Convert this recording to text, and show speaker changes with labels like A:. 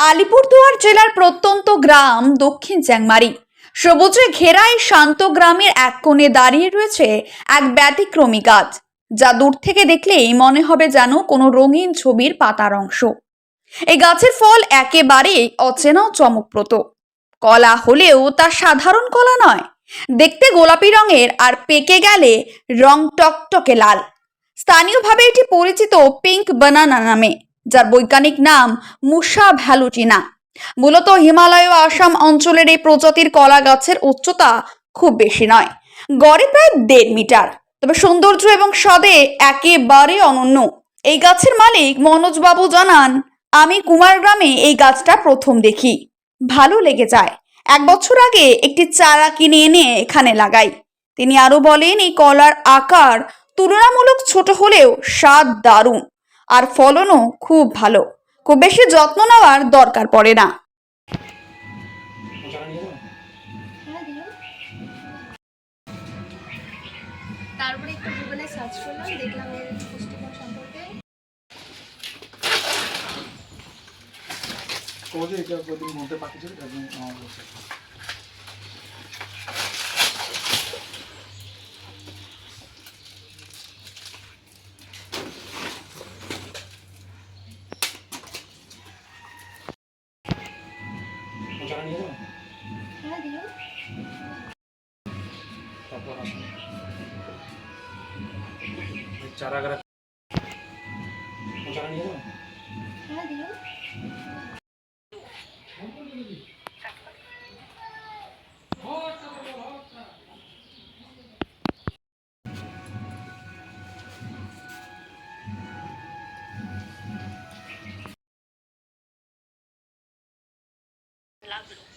A: আলিপুরদুয়ার জেলার প্রত্যন্ত গ্রাম দক্ষিণ চ্যাংমারি। সবুজে ঘেরা এই শান্ত গ্রামের এক কোণে দাঁড়িয়ে রয়েছে এক ব্যতিক্রমী গাছ, যা দূর থেকে দেখলেই মনে হবে যেন কোনো রঙিন ছবির পাতার অংশ। এই গাছের ফল একেবারে অচেনা ও চমকপ্রদ। কলা হলেও তা সাধারণ কলা নয়, দেখতে গোলাপি রঙের আর পেকে গেলে রং টকটকে লাল। স্থানীয়ভাবে এটি পরিচিত পিঙ্ক বানানা নামে, যার বৈজ্ঞানিক নাম মুসা ভ্যালুটিনা। মূলত হিমালয় ও আসাম অঞ্চলের এই প্রজাতির কলা গাছের উচ্চতা খুব বেশি নয়, গড়ে প্রায় 1.5 মিটার। তবে সৌন্দর্য এবং স্বাদে একেবারে অনন্য। এই গাছের মালিক মনোজ বাবু জানান, আমি কুমারগ্রামে এই গাছটা প্রথম দেখি, ভালো লেগে যায়। 1 বছর আগে একটি চারা কিনে এনে এখানে লাগাই। তিনি আরো বলেন, এই কলার আকার তুলনামূলক ছোট হলেও স্বাদ দারুণ, আর ফলনও খুব ভালো। খুব বেশি যত্ন নেওয়ার দরকার পড়ে না।
B: তারপরে একটু গুগলে সার্চ করলাম, দেখলাম এর পুষ্টিগুণ সম্পর্কে।
C: কোথায় এটা প্রতি মধ্যে পাঠিয়েছিল তার জন্য আমার বলছে যারা নিয়ে যাও
B: হ্যাঁ দিও।
C: তারপর চারা গাড়া যারা নিয়ে যাও
B: হ্যাঁ দিও। লাগলো।